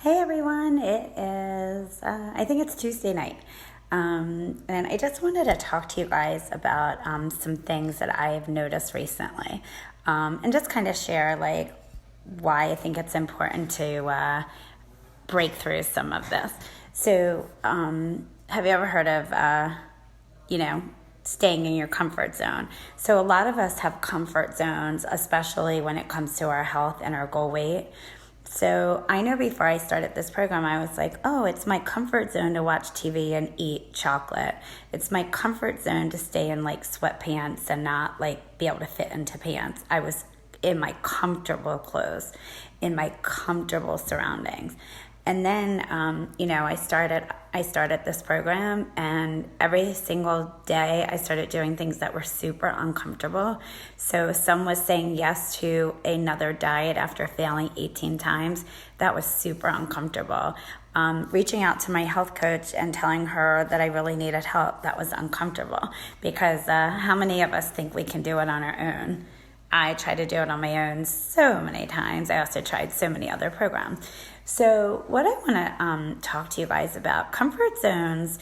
Hey everyone, it is, I think it's Tuesday night. And I just wanted to talk to you guys about some things that I've noticed recently, and just kind of share like why I think it's important to break through some of this. So, have you ever heard of, you know, staying in your comfort zone? So a lot of us have comfort zones, especially when it comes to our health and our goal weight. So I know before I started this program, I was like, oh, it's my comfort zone to watch TV and eat chocolate. It's my comfort zone to stay in like sweatpants and not like be able to fit into pants. I was in my comfortable clothes, in my comfortable surroundings. And then, I started this program, and every single day I started doing things that were super uncomfortable. So some was saying yes to another diet after failing 18 times. That was super uncomfortable. Reaching out to my health coach and telling her that I really needed help, that was uncomfortable because how many of us think we can do it on our own? I tried to do it on my own so many times. I also tried so many other programs. So what I want to talk to you guys about, comfort zones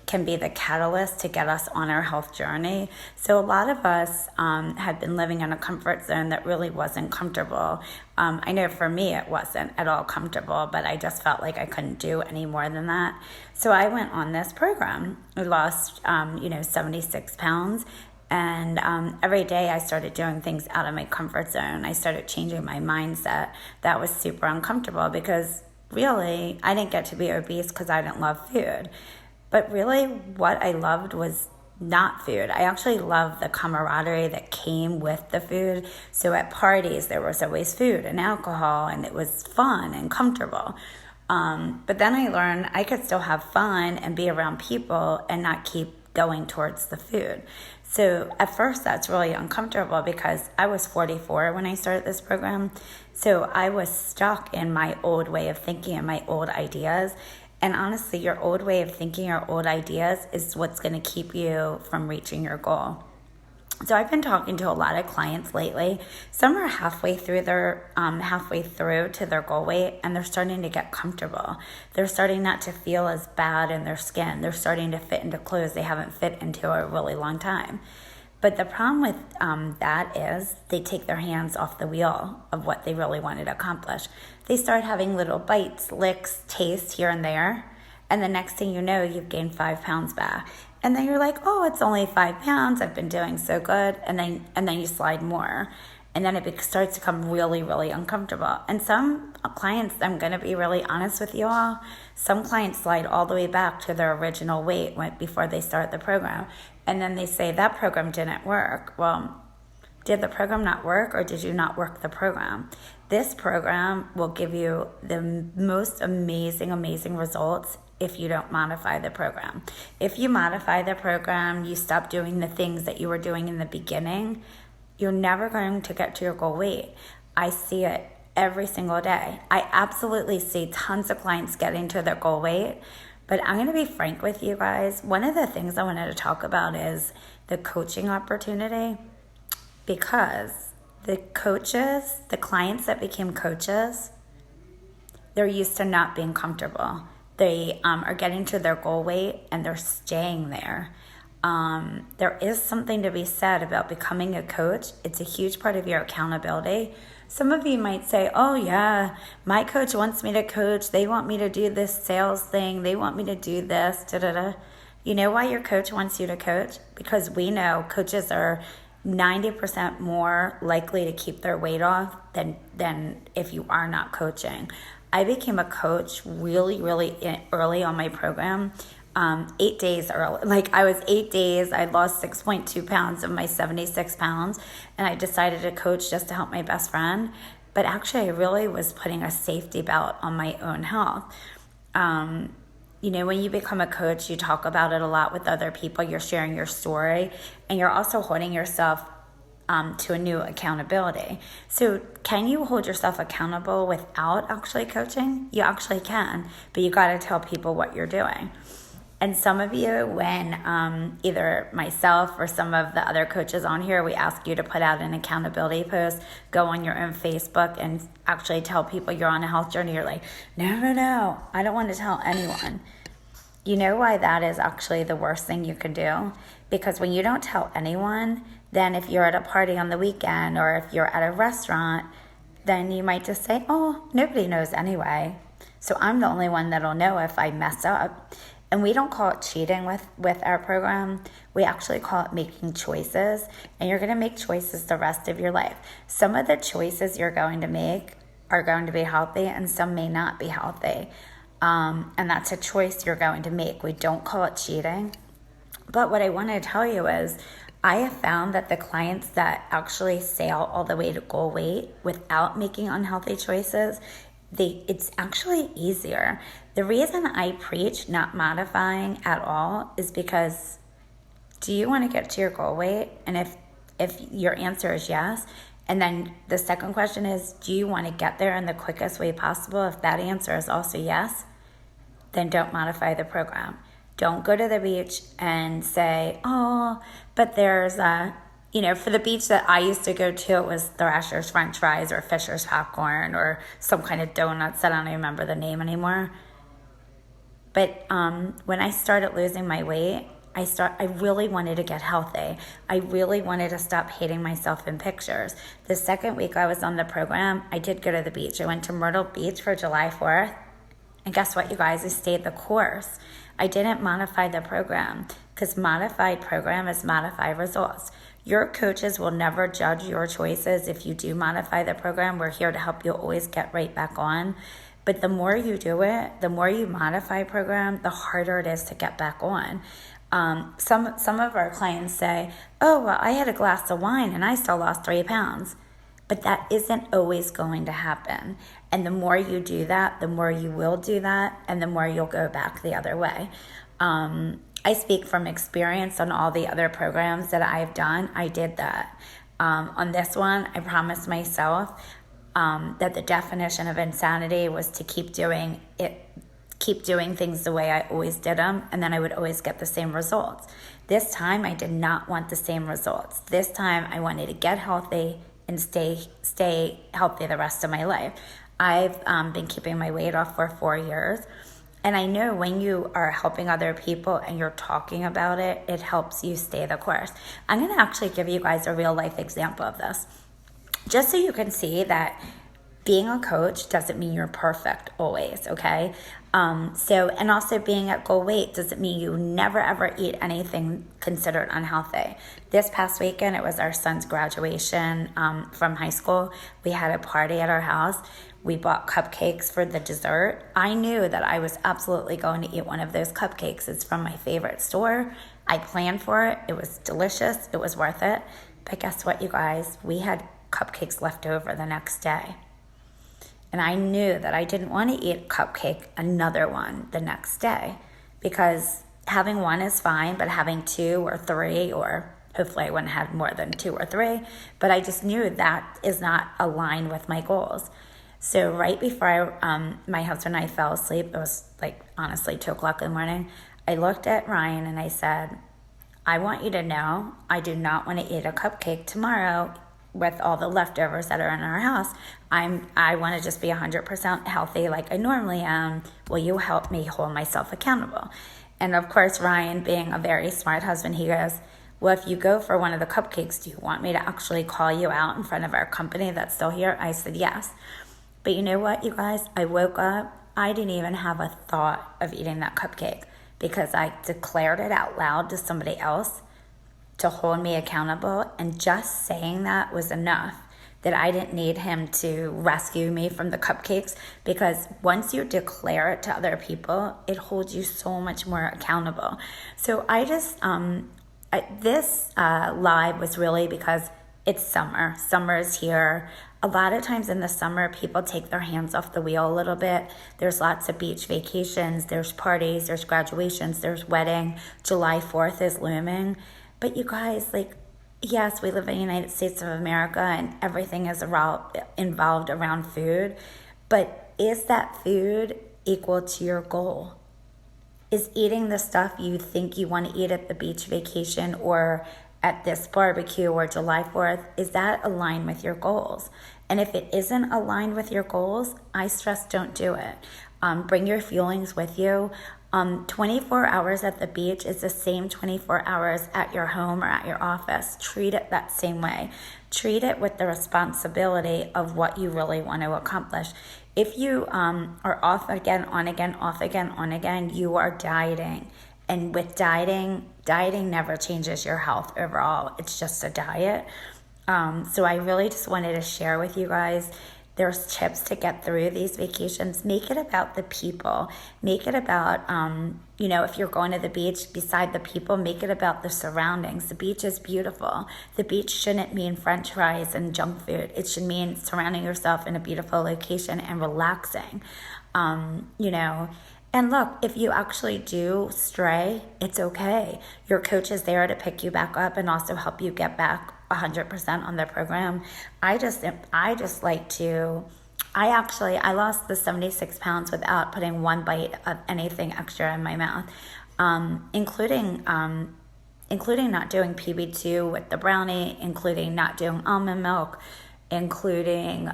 can be the catalyst to get us on our health journey. So a lot of us had been living in a comfort zone that really wasn't comfortable. I know for me it wasn't at all comfortable, but I just felt like I couldn't do any more than that. So I went on this program. I lost 76 pounds. And every day I started doing things out of my comfort zone. I started changing my mindset. That was super uncomfortable because really I didn't get to be obese because I didn't love food. But really what I loved was not food. I actually loved the camaraderie that came with the food. So at parties there was always food and alcohol, and it was fun and comfortable. But then I learned I could still have fun and be around people and not keep going towards the food. So at first that's really uncomfortable because I was 44 when I started this program. So I was stuck in my old way of thinking and my old ideas. And honestly, your old way of thinking or old ideas is what's going to keep you from reaching your goal. So I've been talking to a lot of clients lately. Some are halfway through to their goal weight, and they're starting to get comfortable. They're starting not to feel as bad in their skin. They're starting to fit into clothes they haven't fit into a really long time. But the problem with that is they take their hands off the wheel of what they really wanted to accomplish. They start having little bites, licks, tastes here and there, and the next thing you know, you've gained 5 pounds back. And then you're like, oh, it's only 5 pounds. I've been doing so good. And then you slide more. And then it starts to become really, really uncomfortable. And some clients, I'm going to be really honest with you all, some clients slide all the way back to their original weight before they start the program. And then they say, that program didn't work. Well, did the program not work, or did you not work the program? This program will give you the most amazing, amazing results if you don't modify the program. If you modify the program, you stop doing the things that you were doing in the beginning, you're never going to get to your goal weight. I see it every single day. I absolutely see tons of clients getting to their goal weight, but I'm going to be frank with you guys. One of the things I wanted to talk about is the coaching opportunity, because the clients that became coaches, they're used to not being comfortable. They are getting to their goal weight and they're staying there. There is something to be said about becoming a coach. It's a huge part of your accountability. Some of you might say, oh yeah, my coach wants me to coach. They want me to do this sales thing. They want me to do this, da-da-da. You know why your coach wants you to coach? Because we know coaches are 90% more likely to keep their weight off than if you are not coaching. I became a coach really, really early on my program, 8 days early. Like I was 8 days, I lost 6.2 pounds of my 76 pounds, and I decided to coach just to help my best friend. But actually, I really was putting a safety belt on my own health. When you become a coach, you talk about it a lot with other people. You're sharing your story, and you're also holding yourself to a new accountability. So can you hold yourself accountable without actually coaching? You actually can, but you got to tell people what you're doing. And some of you, when either myself or some of the other coaches on here, we ask you to put out an accountability post, go on your own Facebook and actually tell people you're on a health journey. You're like, no, I don't want to tell anyone. You know why that is actually the worst thing you can do? Because when you don't tell anyone, then if you're at a party on the weekend or if you're at a restaurant, then you might just say, oh, nobody knows anyway. So I'm the only one that'll know if I mess up. And we don't call it cheating with our program. We actually call it making choices. And you're going to make choices the rest of your life. Some of the choices you're going to make are going to be healthy and some may not be healthy. And that's a choice you're going to make. We don't call it cheating. But what I want to tell you is I have found that the clients that actually sail all the way to goal weight without making unhealthy choices, it's actually easier. The reason I preach not modifying at all is because do you want to get to your goal weight? And if your answer is yes, and then the second question is, do you want to get there in the quickest way possible? If that answer is also yes, then don't modify the program. Don't go to the beach and say, oh, but there's for the beach that I used to go to, it was Thrasher's French fries or Fisher's popcorn or some kind of donuts. I don't even remember the name anymore. But when I started losing my weight, I really wanted to get healthy. I really wanted to stop hating myself in pictures. The second week I was on the program, I did go to the beach. I went to Myrtle Beach for July 4th. And guess what, you guys? I stayed the course. I didn't modify the program because modified program is modified results. Your coaches will never judge your choices if you do modify the program. We're here to help you always get right back on. But the more you do it, the more you modify program, the harder it is to get back on. Some of our clients say, oh, well, I had a glass of wine and I still lost 3 pounds. But that isn't always going to happen. And the more you do that, the more you will do that, and the more you'll go back the other way. I speak from experience on all the other programs that I've done. I did that. On this one, I promised myself that the definition of insanity was to keep doing things the way I always did them, and then I would always get the same results. This time, I did not want the same results. This time, I wanted to get healthy and stay healthy the rest of my life. I've been keeping my weight off for 4 years. And I know when you are helping other people and you're talking about it, it helps you stay the course. I'm going to actually give you guys a real life example of this. Just so you can see that being a coach doesn't mean you're perfect always, okay? And also being at goal weight doesn't mean you never ever eat anything considered unhealthy. This past weekend, it was our son's graduation from high school. We had a party at our house. We bought cupcakes for the dessert. I knew that I was absolutely going to eat one of those cupcakes. It's from my favorite store. I planned for it. It was delicious. It was worth it. But guess what, you guys? We had cupcakes left over the next day. And I knew that I didn't want to eat a cupcake, another one, the next day. Because having one is fine, but having 2 or 3, or hopefully I wouldn't have more than 2 or 3, but I just knew that is not aligned with my goals. So right before my husband and I fell asleep, it was like honestly 2 o'clock in the morning, I looked at Ryan and I said, I want you to know I do not want to eat a cupcake tomorrow with all the leftovers that are in our house. I want to just be 100% healthy like I normally am. Will you help me hold myself accountable? And of course, Ryan, being a very smart husband, he goes, well, if you go for one of the cupcakes, do you want me to actually call you out in front of our company that's still here? I said, yes. But you know what, you guys? I woke up, I didn't even have a thought of eating that cupcake because I declared it out loud to somebody else to hold me accountable. And just saying that was enough that I didn't need him to rescue me from the cupcakes, because once you declare it to other people, it holds you so much more accountable. So I just, this live was really because it's summer. Summer is here. A lot of times in the summer, people take their hands off the wheel a little bit. There's lots of beach vacations, there's parties, there's graduations, there's wedding. July 4th is looming. But you guys, yes, we live in the United States of America and everything is involved around food. But is that food equal to your goal? is eating the stuff you think you want to eat at the beach vacation or at this barbecue or July 4th, is that aligned with your goals? And if it isn't aligned with your goals, I stress don't do it. Bring your feelings with you. 24 hours at the beach is the same 24 hours at your home or at your office. Treat it that same way. Treat it with the responsibility of what you really want to accomplish. If you are off again, on again, off again, on again, you are dieting. And with dieting never changes your health overall. It's just a diet. So I really just wanted to share with you guys, there's tips to get through these vacations. Make it about the people. Make it about, if you're going to the beach, beside the people, make it about the surroundings. The beach is beautiful. The beach shouldn't mean French fries and junk food. It should mean surrounding yourself in a beautiful location and relaxing, And look, if you actually do stray, it's okay. Your coach is there to pick you back up and also help you get back 100% on the program. I lost the 76 pounds without putting one bite of anything extra in my mouth, including not doing PB2 with the brownie, including not doing almond milk, including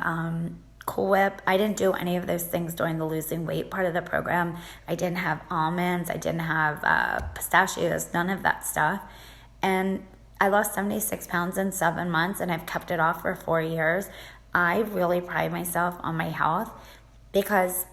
Cool Whip. I didn't do any of those things during the losing weight part of the program. I didn't have almonds. I didn't have pistachios, none of that stuff. And I lost 76 pounds in 7 months, and I've kept it off for 4 years. I really pride myself on my health because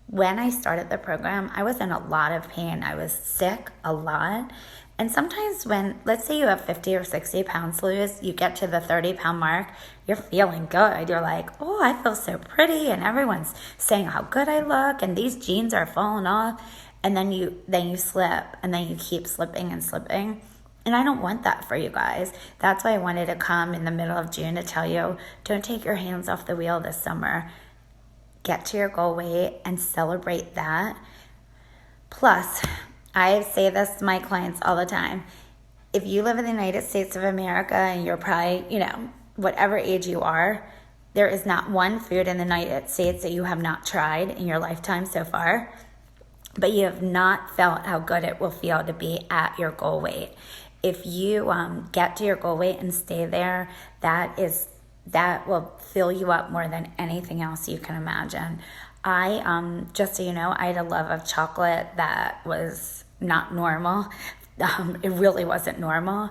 when I started the program, I was in a lot of pain. I was sick a lot. And sometimes when, let's say you have 50 or 60 pounds to lose, you get to the 30-pound mark, you're feeling good. You're like, oh, I feel so pretty, and everyone's saying how good I look, and these jeans are falling off. And then you slip, and then you keep slipping and slipping. And I don't want that for you guys. That's why I wanted to come in the middle of June to tell you, don't take your hands off the wheel this summer. Get to your goal weight and celebrate that. Plus, I say this to my clients all the time. If you live in the United States of America and you're probably, whatever age you are, there is not one food in the United States that you have not tried in your lifetime so far, but you have not felt how good it will feel to be at your goal weight. If you get to your goal weight and stay there, that will fill you up more than anything else you can imagine. Just so you know, I had a love of chocolate that was not normal. It really wasn't normal.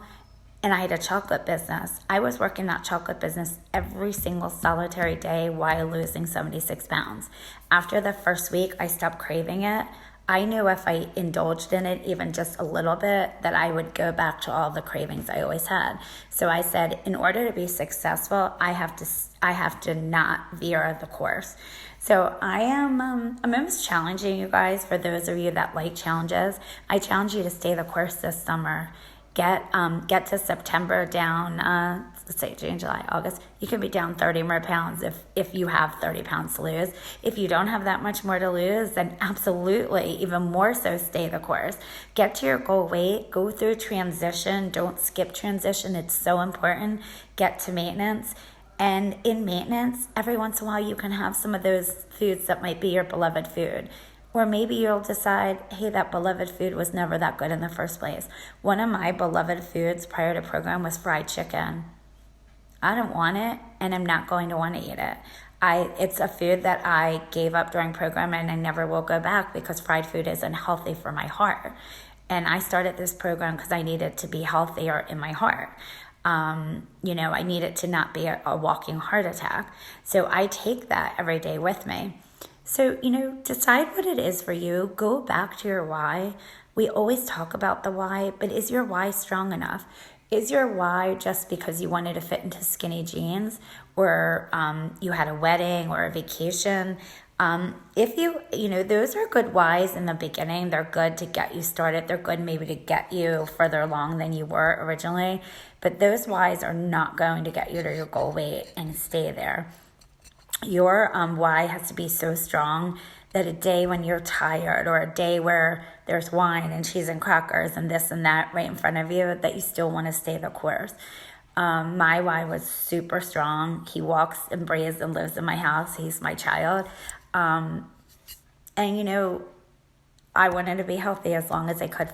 And I had a chocolate business. I was working that chocolate business every single solitary day while losing 76 pounds. After the first week, I stopped craving it. I knew if I indulged in it even just a little bit that I would go back to all the cravings I always had. So I said, in order to be successful, I have to not veer the course. So I'm almost challenging you guys. For those of you that like challenges, I challenge you to stay the course this summer. Get to September down, let's say June, July, August. You can be down 30 more pounds if you have 30 pounds to lose. If you don't have that much more to lose, then absolutely, even more so, stay the course. Get to your goal weight. Go through transition. Don't skip transition. It's so important. Get to maintenance. And in maintenance, every once in a while, you can have some of those foods that might be your beloved food. Or maybe you'll decide, hey, that beloved food was never that good in the first place. One of my beloved foods prior to program was fried chicken. I don't want it, and I'm not going to want to eat it. It's a food that I gave up during program, and I never will go back because fried food isn't healthy for my heart. And I started this program because I needed to be healthier in my heart. I needed to not be a walking heart attack. So I take that every day with me. So, decide what it is for you. Go back to your why. We always talk about the why, but is your why strong enough? Is your why just because you wanted to fit into skinny jeans, or you had a wedding or a vacation? If those are good whys in the beginning. They're good to get you started. They're good maybe to get you further along than you were originally. But those whys are not going to get you to your goal weight and stay there. Your why has to be so strong that a day when you're tired, or a day where there's wine and cheese and crackers and this and that right in front of you, that you still want to stay the course. My why was super strong. He walks and breathes and lives in my house. He's my child. I wanted to be healthy as long as I could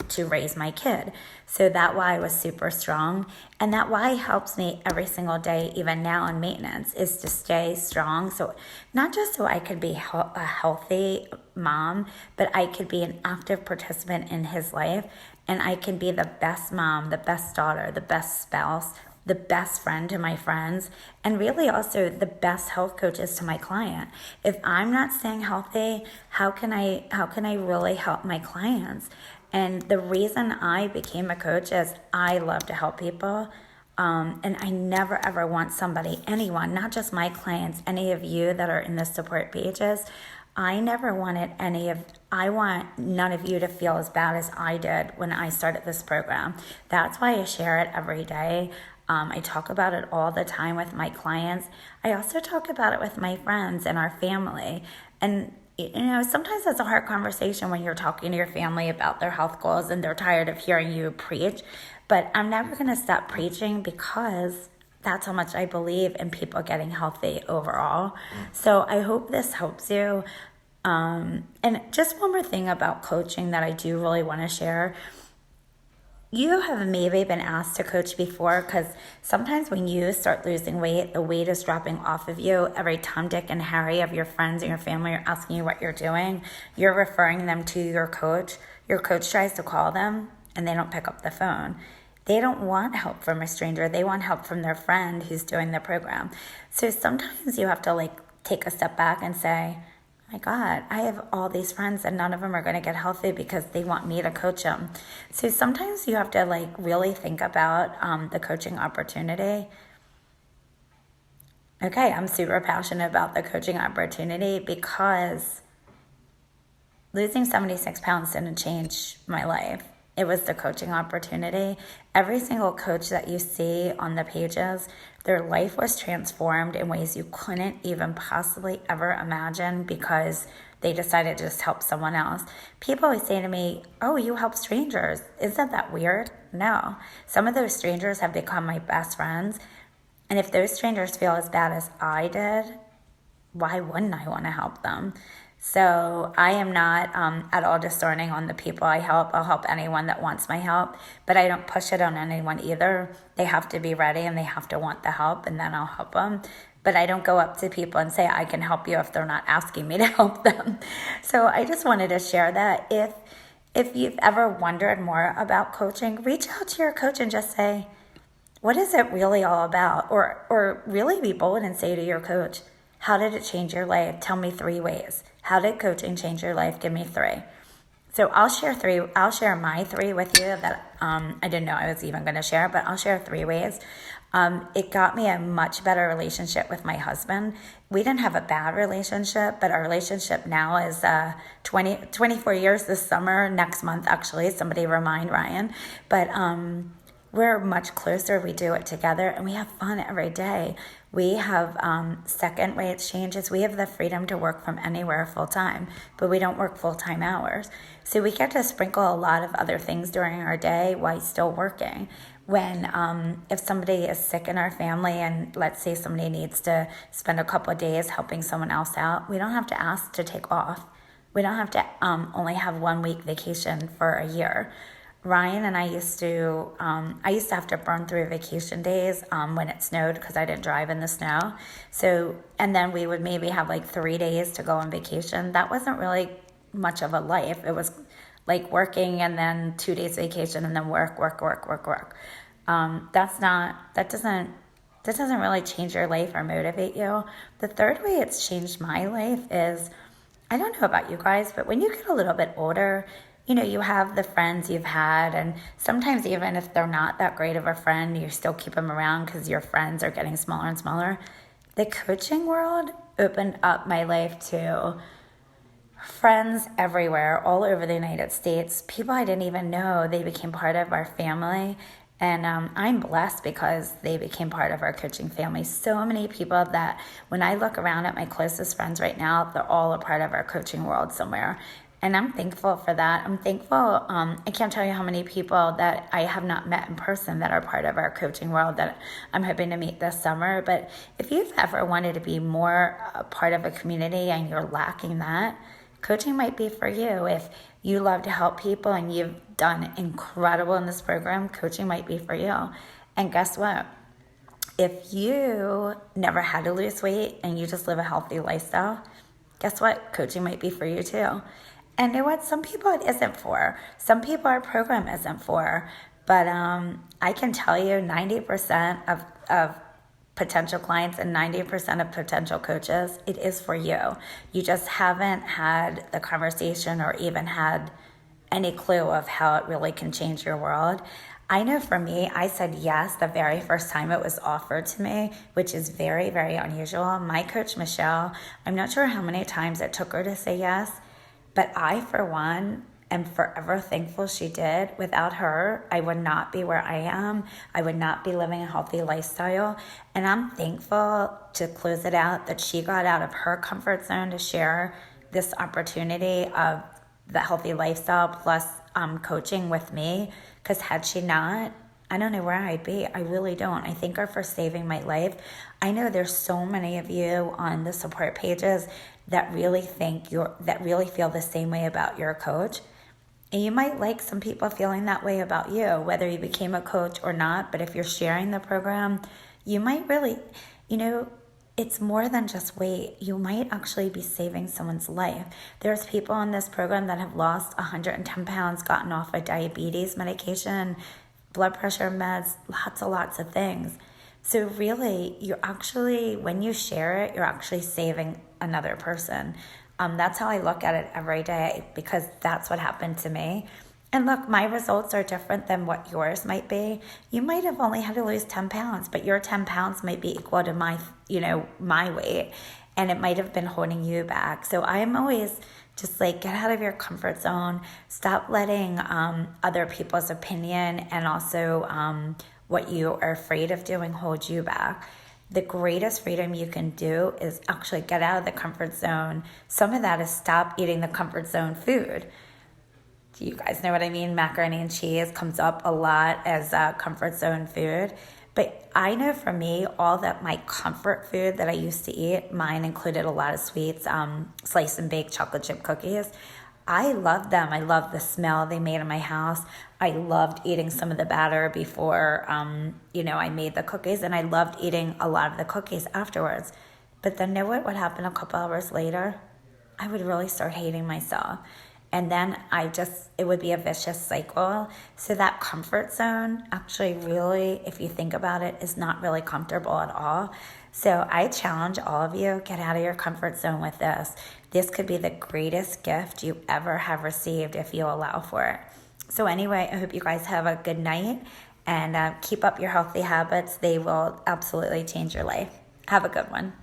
to raise my kid. So that why was super strong. And that why helps me every single day, even now in maintenance, is to stay strong. So not just so I could be a healthy mom, but I could be an active participant in his life. And I can be the best mom, the best daughter, the best spouse, the best friend to my friends, and really also the best health coaches to my client. If I'm not staying healthy, how can I really help my clients? And the reason I became a coach is I love to help people. And I never ever want anyone, not just my clients, any of you that are in the support pages, I want none of you to feel as bad as I did when I started this program. That's why I share it every day. I talk about it all the time with my clients. I also talk about it with my friends and our family. And sometimes it's a hard conversation when you're talking to your family about their health goals and they're tired of hearing you preach. But I'm never going to stop preaching because that's how much I believe in people getting healthy overall. So I hope this helps you. And just one more thing about coaching that I do really want to share. You have maybe been asked to coach before, because sometimes when you start losing weight, the weight is dropping off of you. Every Tom, Dick, and Harry of your friends and your family are asking you what you're doing. You're referring them to your coach. Your coach tries to call them and they don't pick up the phone. They don't want help from a stranger. They want help from their friend who's doing the program. So sometimes you have to take a step back and say, my God, I have all these friends and none of them are going to get healthy because they want me to coach them. So sometimes you have to really think about the coaching opportunity. Okay, I'm super passionate about the coaching opportunity because losing 76 pounds didn't change my life. It was the coaching opportunity. Every single coach that you see on the pages, their life was transformed in ways you couldn't even possibly ever imagine because they decided to just help someone else. People always say to me, oh, you help strangers. Isn't that weird? No. Some of those strangers have become my best friends. And if those strangers feel as bad as I did, why wouldn't I want to help them? So I am not at all discerning on the people I help. I'll help anyone that wants my help, but I don't push it on anyone either. They have to be ready and they have to want the help, and then I'll help them. But I don't go up to people and say, I can help you if they're not asking me to help them. So I just wanted to share that. If you've ever wondered more about coaching, reach out to your coach and just say, what is it really all about? Or really be bold and say to your coach, how did it change your life? Tell me 3 ways. How did coaching change your life? Give me 3. So I'll share 3. I'll share my 3 with you that I didn't know I was even going to share, but I'll share 3 ways. It got me a much better relationship with my husband. We didn't have a bad relationship, but our relationship now is 24 years this summer, next month actually. Somebody remind Ryan. But we're much closer. We do it together and we have fun every day. We have, second way it changes, we have the freedom to work from anywhere full time, but we don't work full-time hours. So we get to sprinkle a lot of other things during our day while still working. When, if somebody is sick in our family and let's say somebody needs to spend a couple of days helping someone else out, we don't have to ask to take off. We don't have to only have 1 week vacation for a year. Ryan and I used to have to burn through vacation days when it snowed because I didn't drive in the snow. So, and then we would maybe have 3 days to go on vacation. That wasn't really much of a life. It was like working and then 2 days vacation and then work. That doesn't really change your life or motivate you. The third way it's changed my life is, I don't know about you guys, but when you get a little bit older, you have the friends you've had, and sometimes even if they're not that great of a friend, you still keep them around because your friends are getting smaller and smaller. The coaching world opened up my life to friends everywhere, all over the United States. People I didn't even know, they became part of our family. And I'm blessed because they became part of our coaching family. So many people that when I look around at my closest friends right now, they're all a part of our coaching world somewhere. And I'm thankful for that. I'm thankful. I can't tell you how many people that I have not met in person that are part of our coaching world that I'm hoping to meet this summer. But if you've ever wanted to be more a part of a community and you're lacking that, coaching might be for you. If you love to help people and you've done incredible in this program, coaching might be for you. And guess what? If you never had to lose weight and you just live a healthy lifestyle, guess what? Coaching might be for you too. And you know what? Some people it isn't for. Some people our program isn't for. But I can tell you 90% of potential clients and 90% of potential coaches, it is for you. You just haven't had the conversation or even had any clue of how it really can change your world. I know for me, I said yes the very first time it was offered to me, which is very, very unusual. My coach, Michelle, I'm not sure how many times it took her to say yes, but I, for one, am forever thankful she did. Without her, I would not be where I am. I would not be living a healthy lifestyle. And I'm thankful, to close it out, that she got out of her comfort zone to share this opportunity of the healthy lifestyle plus coaching with me. Because had she not, I don't know where I'd be. I really don't. I thank her for saving my life. I know there's so many of you on the support pages that really that really feel the same way about your coach. And you might like some people feeling that way about you, whether you became a coach or not. But if you're sharing the program, you might really, it's more than just weight. You might actually be saving someone's life. There's people in this program that have lost 110 pounds, gotten off of diabetes medication, blood pressure meds, lots of things. So really, when you share it, you're actually saving another person. That's how I look at it every day, because that's what happened to me. And look, my results are different than what yours might be. You might have only had to lose 10 pounds, but your 10 pounds might be equal to my weight, and it might have been holding you back. So I'm always just like, get out of your comfort zone. Stop letting other people's opinion and also what you are afraid of doing hold you back. The greatest freedom you can do is actually get out of the comfort zone. Some of that is stop eating the comfort zone food. Do you guys know what I mean? Macaroni and cheese comes up a lot as comfort zone food. But I know for me, all that my comfort food that I used to eat, mine included a lot of sweets, slice and bake chocolate chip cookies. I loved them. I loved the smell they made in my house. I loved eating some of the batter before, I made the cookies, and I loved eating a lot of the cookies afterwards. But then know what would happen a couple hours later? I would really start hating myself. And then it would be a vicious cycle. So that comfort zone actually really, if you think about it, is not really comfortable at all. So I challenge all of you, get out of your comfort zone with this. This could be the greatest gift you ever have received if you allow for it. So anyway, I hope you guys have a good night, and keep up your healthy habits. They will absolutely change your life. Have a good one.